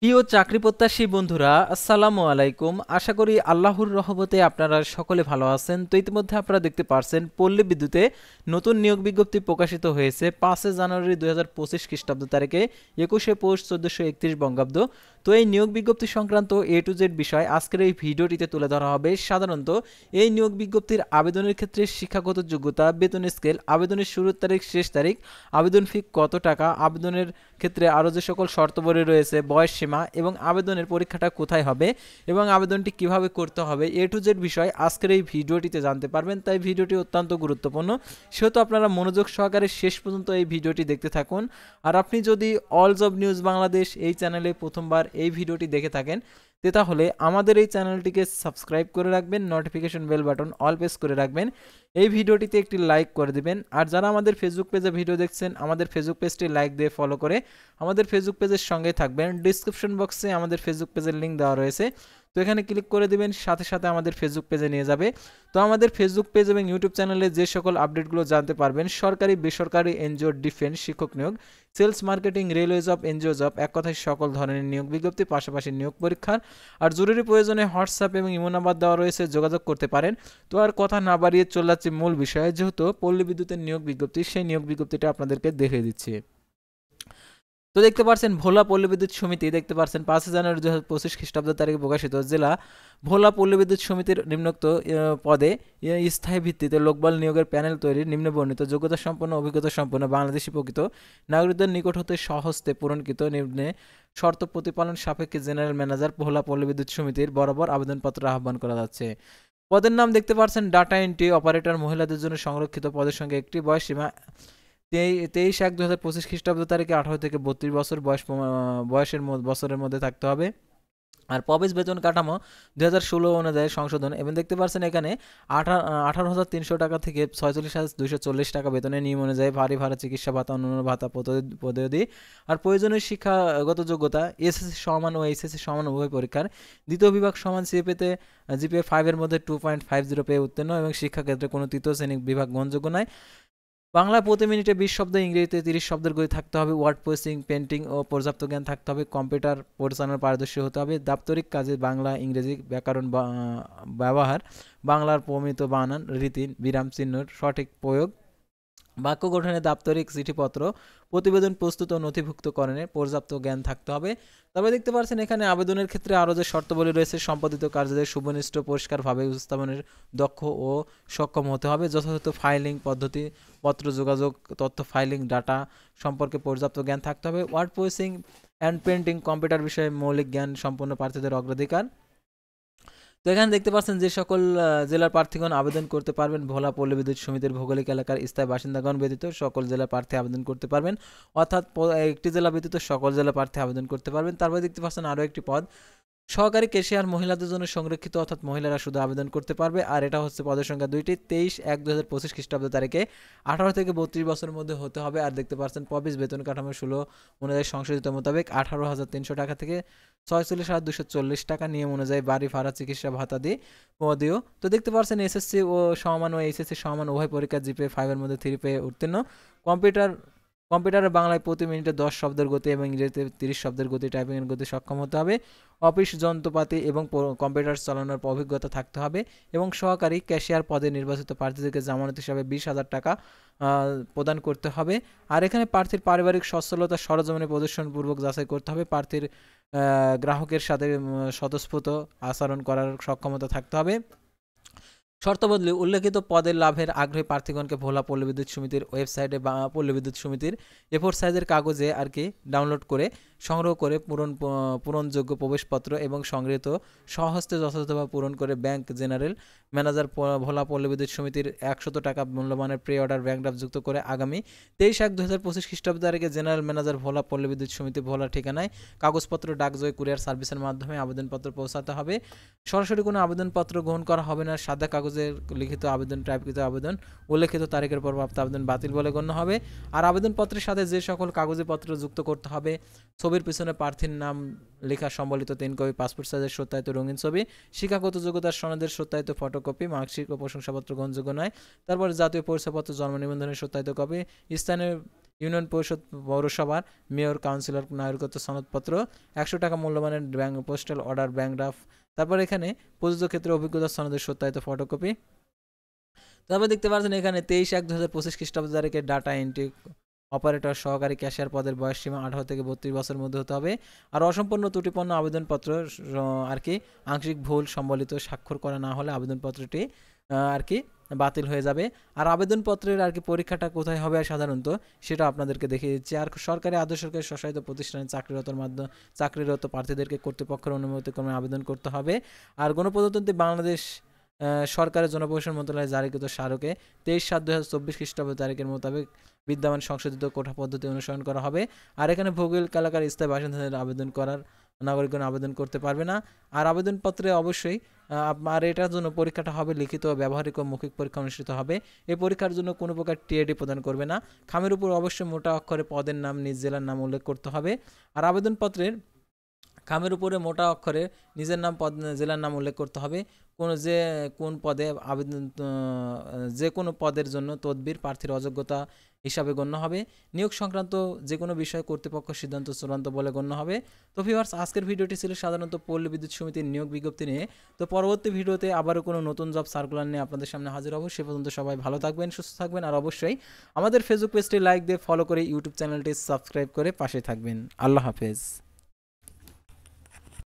প্রিয় চাকরি প্রত্যাশী বন্ধুরা, আসসালামু আলাইকুম। আশা করি আল্লাহর রহমতে আপনারা সকলে ভালো আছেন। তো ইতিমধ্যে আপনারা দেখতে পারছেন পল্লী বিদ্যুতে নতুন নিয়োগ বিজ্ঞপ্তি প্রকাশিত হয়েছে 5 জানুয়ারি 2025 খ্রিস্টাব্দ তারিখে 21 পৌষ 1431 বঙ্গাব্দ। তো এই নিয়োগ বিজ্ঞপ্তি সংক্রান্ত এ টু জেড বিষয় আজকের এই ভিডিওটিতে তুলে ধরা হবে। সাধারণত এই নিয়োগ বিজ্ঞপ্তির আবেদনের ক্ষেত্রে শিক্ষাগত যোগ্যতা, বেতন স্কেল, আবেদনের শুরুর তারিখ, শেষ তারিখ, আবেদন ফি কত টাকা, আবেদনের ক্ষেত্রে আরও যে সকল শর্তাবলী রয়েছে, বয়স সীমা এবং আবেদনের পরীক্ষাটা কোথায় হবে এবং আবেদনটি কিভাবে করতে হবে, এ টু জেড বিষয় আজকের এই ভিডিওটিতে জানতে পারবেন। তাই ভিডিওটি অত্যন্ত গুরুত্বপূর্ণ, সেহেতু আপনারা মনোযোগ সহকারে শেষ পর্যন্ত এই ভিডিওটি দেখতে থাকুন। আর আপনি যদি অল জব নিউজ বাংলাদেশ এই চ্যানেলে প্রথমবার এই ভিডিওটি দেখে থাকেন তাহলে আমাদের এই চ্যানেলটিকে সাবস্ক্রাইব করে রাখবেন, notification bell button all press করে রাখবেন, এই ভিডিওটিতে একটি লাইক করে দিবেন। আর যারা আমাদের ফেসবুক পেজে ভিডিও দেখছেন, আমাদের ফেসবুক পেজটি লাইক দিয়ে ফলো করে আমাদের ফেসবুক পেজের সঙ্গে থাকবেন। ডিসক্রিপশন বক্সে আমাদের ফেসবুক পেজের লিঙ্ক দেওয়া রয়েছে, তো এখানে ক্লিক করে দিবেন, সাথে সাথে আমাদের ফেসবুক পেজে নিয়ে যাবে। তো আমাদের ফেসবুক পেজ এবং ইউটিউব চ্যানেলে যে সকল আপডেটগুলো জানতে পারবেন, সরকারি, বেসরকারি, এনজিও, ডিফেন্স, শিক্ষক নিয়োগ, sales, marketing, railway job, NGO job, এক কথায় সকল ধরনের নিয়োগ বিজ্ঞপ্তি, পাশাপাশি নিয়োগ পরীক্ষার আর জরুরি প্রয়োজনে হোয়াটসঅ্যাপ এবং ইমো নাম্বার দেওয়া রয়েছে, যোগাযোগ করতে পারেন। তো আর কথা না বাড়িয়ে চলে যাচ্ছে মূল বিষয়ে, যেহেতু পল্লী বিদ্যুতের নিয়োগ বিজ্ঞপ্তি, সেই নিয়োগ বিজ্ঞপ্তিটা আপনাদেরকে দেখিয়ে দিচ্ছি। তো দেখতে পাচ্ছেন ভোলা পল্লী বিদ্যুৎ সমিতি, দেখতে পাচ্ছেন 5 জানুয়ারি 2025 খ্রিস্টাব্দ তারিখে প্রকাশিত জেলা ভোলা পল্লী বিদ্যুৎ সমিতির নিম্নোক্ত পদে স্থায়ী ভিত্তিতে লোকবল নিয়োগের প্যানেল তৈরির নিম্নবর্ণিত যোগ্যতা সম্পন্ন, অভিজ্ঞতা সম্পন্ন বাংলাদেশি প্রকৃত নাগরিকদের নিকট হতে সহস্তে পূরণকৃত নিম্নে শর্ত প্রতিপালন সাপেক্ষে জেনারেল ম্যানেজার ভোলা পল্লী বিদ্যুৎ সমিতির বরাবর আবেদনপত্র আহ্বান করা যাচ্ছে। পদের নাম দেখতে পাচ্ছেন ডাটা এন্ট্রি অপারেটর, মহিলাদের জন্য সংরক্ষিত পদের সঙ্গে একটি, বয়স সীমা 23/1/2025 খ্রিস্টাব্দ তারিখে 18 থেকে 32 বছর বয়সের বছরের মধ্যে থাকতে হবে। আর প্রবেশ বেতন কাঠামো 2016 অনুযায়ী সংশোধন, এবং দেখতে পাচ্ছেন এখানে 18,300 টাকা থেকে 46,240 টাকা বেতনের নিয়ম অনুযায়ী ভারী ভাড়া, চিকিৎসা ভাতা, অন্যান্য ভাতা পদবি। আর প্রয়োজনীয় শিক্ষাগত যোগ্যতা এসএসসি সমান ও এইচএসসি সমান উভয় পরীক্ষার দ্বিতীয় বিভাগ সমান সিএপিতে জিপিএ 5 এর মধ্যে 2.50 পেয়ে উত্তীর্ণ এবং শিক্ষাক্ষেত্রে কোনো তৃতীয় শ্রেণী বিভাগ গ্রহণযোগ্য নয়। বাংলা প্রতি মিনিটে 20 শব্দ, ইংরেজিতে 30 শব্দের গতি থাকতে হবে। ওয়ার্ড প্রসেসিং, পেন্টিং ও পর্যাপ্ত জ্ঞান থাকতে হবে। কম্পিউটার পরিচালনার পারদর্শী হতে হবে। দাপ্তরিক কাজে বাংলা, ইংরেজি ব্যাকরণ ব্যবহার, বাংলার প্রমিত বানান, রীতি, বিরাম চিহ্নর সঠিক প্রয়োগ, বাক্য গঠনে দাপ্তরিক চিঠিপত্র, প্রতিবেদন প্রস্তুত ও নথিভুক্তকরণে পর্যাপ্ত জ্ঞান থাকতে হবে। তবে দেখতে পাচ্ছেন এখানে আবেদনের ক্ষেত্রে আরও যে শর্তাবলী রয়েছে, সম্পাদিত কার্যালয়ে সুনির্দিষ্ট পরিষ্কারভাবে উপস্থাপনের দক্ষ ও সক্ষম হতে হবে। যথাযথ ফাইলিং পদ্ধতি, পত্র যোগাযোগ, তথ্য ফাইলিং, ডাটা সম্পর্কে পর্যাপ্ত জ্ঞান থাকতে হবে। Word processing and printing, computer বিষয়ে মৌলিক জ্ঞান সম্পন্ন প্রার্থীদের অগ্রাধিকার। তো এখানে দেখতে পাচ্ছেন যে সকল জেলার প্রার্থীগণ আবেদন করতে পারবেন, ভোলা পল্লী বিদ্যুৎ সমিতির ভৌগোলিক এলাকার স্থায়ী বাসিন্দাগণ ব্যতীত সকল জেলার প্রার্থী আবেদন করতে পারবেন, অর্থাৎ একটি জেলা ব্যতীত সকল জেলা প্রার্থী আবেদন করতে পারবেন। তারপরে দেখতে পাচ্ছেন আরও একটি পদ, সহকারী ক্যাশিয়ার, মহিলাদের জন্য সংরক্ষিত, অর্থাৎ মহিলারা শুধু আবেদন করতে পারবে। আর এটা হচ্ছে পদের সংখ্যা 2টি, 23/1/2025 খ্রিস্টাব্দ তারিখে 18 থেকে 32 বছরের মধ্যে হতে হবে। আর দেখতে পাচ্ছেন প্রবেশ বেতন কাঠামো 16 অনুযায়ী সংশোধিত মোতাবেক 18,300 টাকা থেকে 46,240 টাকা, নিয়ম অনুযায়ী বাড়ি ভাড়া, চিকিৎসা ভাতা দিয়ে পদেও। তো দেখতে পাচ্ছেন এসএসসি ও সমান ও এইচএসসি সমান উভয় পরীক্ষা জিপিএ 5 এর মধ্যে 3 পেয়ে উত্তীর্ণ। কম্পিউটারে বাংলায় প্রতি মিনিটে 10 শব্দের গতি এবং ইংরেজিতে 30 শব্দের গতি টাইপিংয়ের গতি সক্ষম হতে হবে। অফিস যন্ত্রপাতি এবং কম্পিউটার চালানোর অভিজ্ঞতা থাকতে হবে এবং সহকারী ক্যাশিয়ার পদে নির্বাচিত প্রার্থীদেরকে জামানত হিসাবে 20,000 টাকা প্রদান করতে হবে। আর এখানে প্রার্থীর পারিবারিক সচ্ছলতা সরজমিনে প্রদর্শনপূর্বক যাচাই করতে হবে। প্রার্থীর গ্রাহকের সাথে স্বতঃস্ফূর্ত আচরণ করার সক্ষমতা থাকতে হবে। শর্তবদলে উল্লেখিত পদের লাভের আগ্রহী প্রার্থীগণকে ভোলা পল্লী বিদ্যুৎ সমিতির ওয়েবসাইটে বা পল্লী বিদ্যুৎ সমিতির A4 সাইজের কাগজে ডাউনলোড করে সংগ্রহ করে পূরণযোগ্য প্রবেশপত্র এবং সংগৃহীত স্বহস্তে যথাযথভাবে পূরণ করে ব্যাংক জেনারেল ম্যানেজার ভোলা পল্লী বিদ্যুৎ সমিতির 100 টাকা মূল্যমানের প্রি অর্ডার ব্যাংক ড্রাফট যুক্ত করে আগামী 23/1/2025 খ্রিস্টাব্দ তারিখে জেনারেল ম্যানেজার ভোলা পল্লী বিদ্যুৎ সমিতি ভোলা ঠিকানায় কাগজপত্র ডাকজয় কুরিয়ার সার্ভিসের মাধ্যমে আবেদনপত্র পৌঁছাতে হবে। সরাসরি কোনো আবেদনপত্র গ্রহণ করা হবে না। সাদা কাগজের লিখিত আবেদন, টাইপকৃত আবেদন উল্লেখিত তারিখের পর প্রাপ্ত আবেদন বাতিল বলে গণ্য হবে। আর আবেদনপত্রের সাথে যে সকল কাগজপত্র যুক্ত করতে হবে, ছবির পিছনে প্রার্থীর নাম লেখা সম্বলিত 3 কপি পাসপোর্ট সাইজের সত্যায়িত রঙিন ছবি, শিক্ষাগত যোগ্যতার সনদের সত্যায়িত ফটোকপি, মার্কশিট ও প্রশংসাপত্র গ্রহণযোগ্য নয়। তারপর জাতীয় পরিচয়পত্র, জন্ম নিবন্ধনের সত্যায়িত কপি, স্থানীয় ইউনিয়ন পরিষদ পৌরসভার মেয়র কাউন্সিলর নাগরিকত্ব সনদপত্র, 100 টাকা মূল্যমানের bank postal order bank draft. তারপর এখানে প্রযোজ্য ক্ষেত্রে অভিজ্ঞতা সনদের সত্যায়িত ফটোকপি। তারপর দেখতে পাচ্ছেন এখানে 23/1/2025 খ্রিস্টাব্দ তারিখে ডাটা এন্ট্রি অপারেটর সহকারী ক্যাশিয়ার পদের বয়সসীমা 18 থেকে 32 বছরের মধ্যে হতে হবে। আর অসম্পূর্ণ ত্রুটিপূর্ণ আবেদনপত্র আর কি আংশিক ভুল সম্বলিত স্বাক্ষর করা না হলে আবেদনপত্রটি আর কি বাতিল হয়ে যাবে। আর আবেদনপত্রের আর কি পরীক্ষাটা কোথায় হবে সাধারণত সেটা আপনাদেরকে দেখিয়ে দিচ্ছি। আর সরকারি আধা সরকারি স্বশাসিত প্রতিষ্ঠানে চাকরিরত প্রার্থীদেরকে কর্তৃপক্ষের অনুমতিক্রমে আবেদন করতে হবে। আর গণপ্রজাতন্ত্রী বাংলাদেশ সরকারের জনপ্রশাসন মন্ত্রণালয় জারিকৃত স্মারকে 23/7/2024 খ্রিস্টাব্দ তারিখের মোতাবেক বিদ্যমান সংশোধিত কোটা পদ্ধতি অনুসরণ করা হবে। আর এখানে ভৌগোলিক এলাকার স্থায়ী বাসিন্দাদের আবেদন করার নাগরিকগণ আবেদন করতে পারবে না। আর আবেদনপত্রে অবশ্যই আর এটার জন্য পরীক্ষাটা হবে লিখিত, ব্যবহারিক ও মৌখিক পরীক্ষা অনুষ্ঠিত হবে। এই পরীক্ষার জন্য কোনো প্রকার টিএডি প্রদান করবে না। খামের উপর অবশ্যই মোটা অক্ষরে পদের নাম, নিজ জেলার নাম উল্লেখ করতে হবে। আর আবেদনপত্রের খামের উপরে মোটা অক্ষরে নিজের নাম, পদ, জেলার নাম উল্লেখ করতে হবে। কোন পদে আবেদন, যে কোনো পদের জন্য তদবির প্রার্থীর অযোগ্যতা হিসাবে গণ্য হবে। নিয়োগ সংক্রান্ত যে কোনো বিষয়ে কর্তৃপক্ষ সিদ্ধান্ত চূড়ান্ত বলে গণ্য হবে। তো ভিউয়ার্স, আজকের ভিডিওটি ছিল সাধারণত পল্লী বিদ্যুৎ সমিতির নিয়োগ বিজ্ঞপ্তি নিয়ে। তো পরবর্তী ভিডিওতে আবারও কোনো নতুন জব সার্কুলার নিয়ে আপনাদের সামনে হাজির হব। সে পর্যন্ত সবাই ভালো থাকবেন, সুস্থ থাকবেন। আর অবশ্যই আমাদের ফেসবুক পেজটি লাইক দিয়ে ফলো করে ইউটিউব চ্যানেলটি সাবস্ক্রাইব করে পাশে থাকবেন। আল্লাহ হাফেজ।